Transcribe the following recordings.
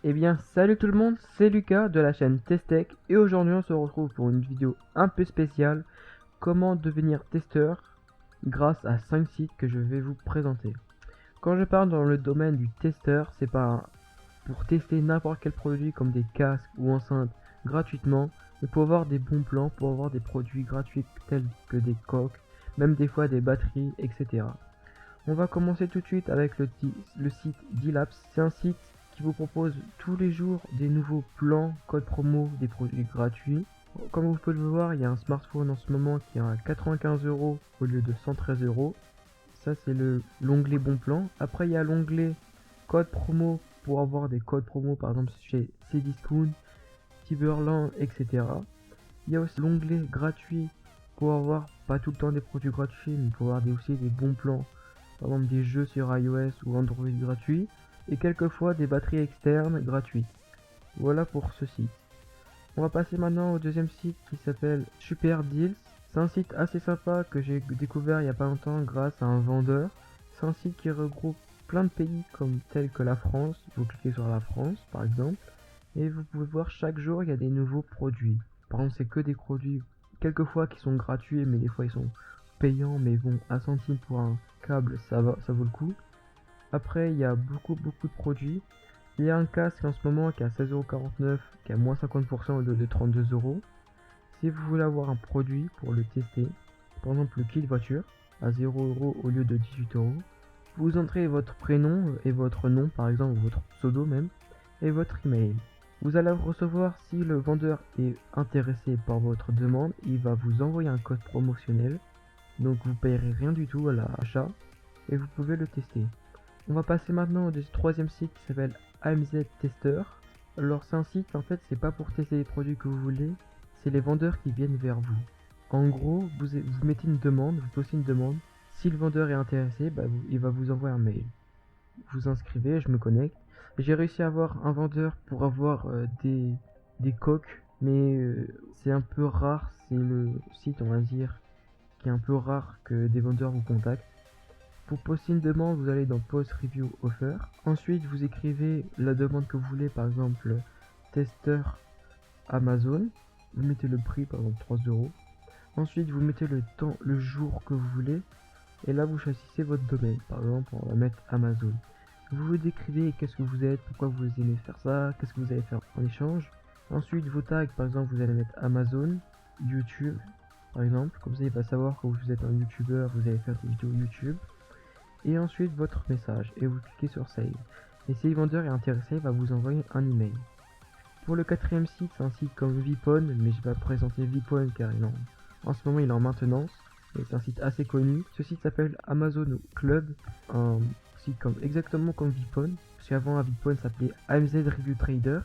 Eh bien, salut tout le monde, c'est Lucas de la chaîne Testech et aujourd'hui on se retrouve pour une vidéo un peu spéciale, comment devenir testeur grâce à 5 sites que je vais vous présenter. Quand je parle dans le domaine du testeur, c'est pas pour tester n'importe quel produit comme des casques ou enceintes gratuitement, mais pour avoir des bons plans, pour avoir des produits gratuits tels que des coques, même des fois des batteries, etc. On va commencer tout de suite avec le site D-Labs. C'est un site qui vous propose tous les jours des nouveaux plans, codes promo, des produits gratuits. Comme vous pouvez le voir, il y a un smartphone en ce moment qui est à 95 € au lieu de 113 €. Ça, c'est l'onglet bon plan. Après, il y a l'onglet code promo pour avoir des codes promo, par exemple chez Cdiscount, Cyberland, etc. Il y a aussi l'onglet gratuit pour avoir pas tout le temps des produits gratuits, mais pour avoir aussi des bons plans, par exemple des jeux sur iOS ou Android gratuits, et quelquefois des batteries externes gratuites. Voilà pour ce site. On va passer maintenant au deuxième site qui s'appelle Super Deals. C'est un site assez sympa que j'ai découvert il n'y a pas longtemps grâce à un vendeur. C'est un site qui regroupe plein de pays comme tels que la France. Vous cliquez sur la France par exemple et vous pouvez voir chaque jour il y a des nouveaux produits. Par exemple, c'est que des produits quelquefois qui sont gratuits, mais des fois ils sont payants, mais bon, 1 centime pour un câble, ça vaut le coup. Après, il y a beaucoup de produits. Il y a un casque en ce moment qui est à 16,49 €, qui a moins 50% au lieu de 32 €. Si vous voulez avoir un produit pour le tester, par exemple le kit voiture, à 0 € au lieu de 18 €, vous entrez votre prénom et votre nom, par exemple votre pseudo même, et votre email. Vous allez recevoir, si le vendeur est intéressé par votre demande, il va vous envoyer un code promotionnel, donc vous payerez rien du tout à l'achat, et vous pouvez le tester. On va passer maintenant au troisième site qui s'appelle AMZ Tester. Alors c'est un site, en fait c'est pas pour tester les produits que vous voulez, c'est les vendeurs qui viennent vers vous. En gros, vous mettez une demande, vous postez une demande, si le vendeur est intéressé, il va vous envoyer un mail. Vous inscrivez, je me connecte. J'ai réussi à avoir un vendeur pour avoir des coques, mais c'est un peu rare, c'est le site on va dire qui est un peu rare que des vendeurs vous contactent. Pour poster une demande, vous allez dans Post Review Offer. Ensuite, vous écrivez la demande que vous voulez, par exemple testeur Amazon. Vous mettez le prix, par exemple 3 €. Ensuite, vous mettez le temps, le jour que vous voulez. Et là, vous choisissez votre domaine. Par exemple, on va mettre Amazon. Vous vous décrivez qu'est-ce que vous êtes, pourquoi vous aimez faire ça, qu'est-ce que vous allez faire en échange. Ensuite, vos tags, par exemple, vous allez mettre Amazon, YouTube, par exemple. Comme ça, il va savoir que vous êtes un YouTuber, vous allez faire des vidéos YouTube. Et ensuite, votre message. Et vous cliquez sur Save. Et si le vendeur est intéressé, il va vous envoyer un email. Pour le quatrième site, c'est un site comme Vipon, mais je vais présenter Vipon car en ce moment il est en maintenance. C'est un site assez connu. Ce site s'appelle Amazon Club, un site exactement comme Vipon. Parce qu'avant, Vipon s'appelait AMZ Review Trader,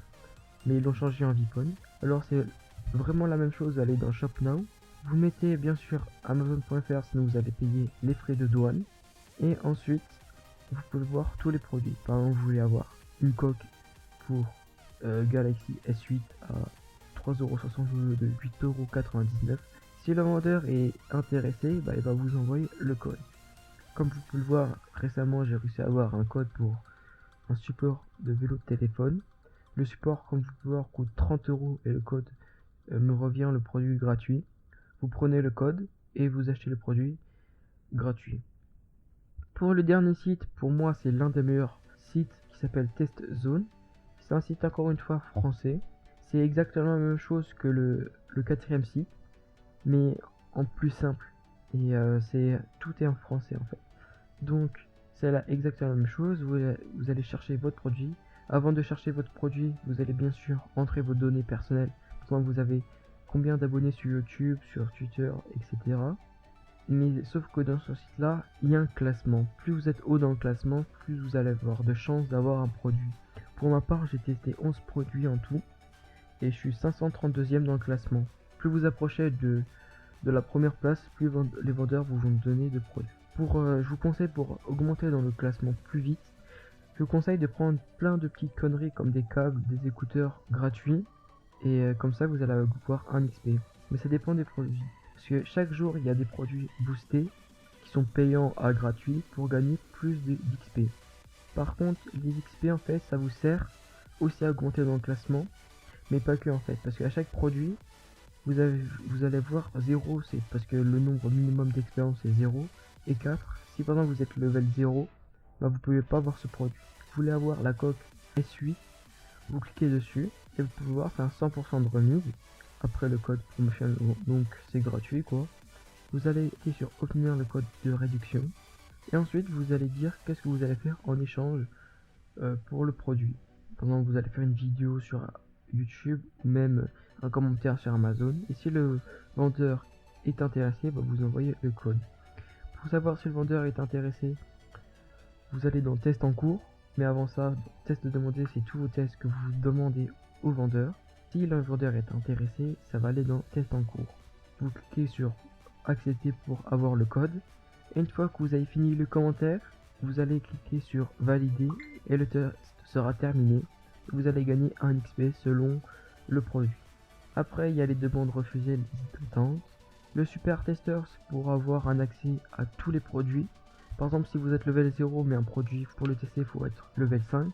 mais ils l'ont changé en Vipon. Alors c'est vraiment la même chose, vous allez dans Shop Now. Vous mettez bien sûr Amazon.fr, sinon vous allez payer les frais de douane. Et ensuite, vous pouvez voir tous les produits. Par exemple, vous voulez avoir une coque pour Galaxy S8 à 3,60 € au lieu de 8,99 €. Si le vendeur est intéressé, il va vous envoyer le code. Comme vous pouvez le voir, récemment j'ai réussi à avoir un code pour un support de vélo de téléphone. Le support, comme vous pouvez voir, coûte 30 € et le code me revient le produit gratuit. Vous prenez le code et vous achetez le produit gratuit. Pour le dernier site, pour moi c'est l'un des meilleurs sites qui s'appelle Test Zone. C'est un site encore une fois français. C'est exactement la même chose que le quatrième site, mais en plus simple. Et tout est en français en fait. Donc c'est là exactement la même chose. Vous allez chercher votre produit. Avant de chercher votre produit, vous allez bien sûr entrer vos données personnelles. Par exemple, vous avez combien d'abonnés sur YouTube, sur Twitter, etc. Mais sauf que dans ce site là, il y a un classement. Plus vous êtes haut dans le classement, plus vous allez avoir de chances d'avoir un produit. Pour ma part, j'ai testé 11 produits en tout et je suis 532e dans le classement. Plus vous approchez de la première place, plus les vendeurs vous vont donner de produits. Je vous conseille, pour augmenter dans le classement plus vite, je vous conseille de prendre plein de petites conneries comme des câbles, des écouteurs gratuits, et comme ça vous allez avoir un XP. Mais ça dépend des produits. Parce que chaque jour il y a des produits boostés qui sont payants à gratuit pour gagner plus d'XP. Par contre, les XP en fait ça vous sert aussi à augmenter dans le classement, mais pas que en fait, parce qu'à chaque produit, vous allez voir 0, c'est parce que le nombre minimum d'expérience est 0, et 4, si par exemple vous êtes level 0, bah vous pouvez pas avoir ce produit. Vous voulez avoir la coque S8, vous cliquez dessus, et vous pouvez voir c'est un 100% de remise, après le code promotion, donc c'est gratuit quoi. Vous allez cliquer sur obtenir le code de réduction, et ensuite vous allez dire qu'est-ce que vous allez faire en échange pour le produit. Par exemple, vous allez faire une vidéo sur YouTube ou même un commentaire sur Amazon. Et si le vendeur est intéressé, bah, vous envoyez le code. Pour savoir si le vendeur est intéressé, vous allez dans test en cours. Mais avant ça, test de demander, c'est tous vos tests que vous demandez au vendeur. Si le vendeur est intéressé, ça va aller dans test en cours. Vous cliquez sur accepter pour avoir le code. Et une fois que vous avez fini le commentaire, vous allez cliquer sur valider et le test sera terminé. Vous allez gagner un XP selon le produit. Après, il y a les demandes refusées, les attentes. Le super testeur, c'est pour avoir un accès à tous les produits. Par exemple, si vous êtes level 0 mais un produit pour le tester, il faut être level 5.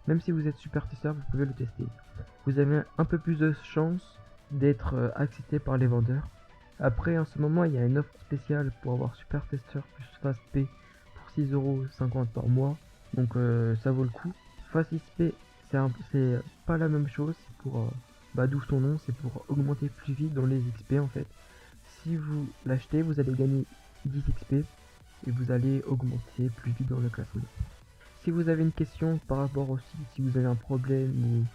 Même si vous êtes super testeur, vous pouvez le tester. Vous avez un peu plus de chance d'être accepté par les vendeurs. Après, en ce moment, il y a une offre spéciale pour avoir super testeur plus fast pay pour 6,50€ par mois. Donc ça vaut le coup. Fast pay, c'est pas la même chose. C'est pour, d'où son nom, c'est pour augmenter plus vite dans les XP en fait. Si vous l'achetez, vous allez gagner 10 XP et vous allez augmenter plus vite dans le classement. Si vous avez une question par rapport au site, si vous avez un problème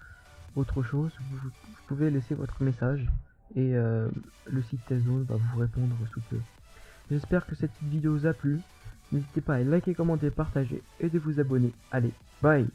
ou autre chose, vous pouvez laisser votre message et le site TestZone va vous répondre sous peu. J'espère que cette vidéo vous a plu. N'hésitez pas à liker, commenter, partager et de vous abonner. Allez, bye!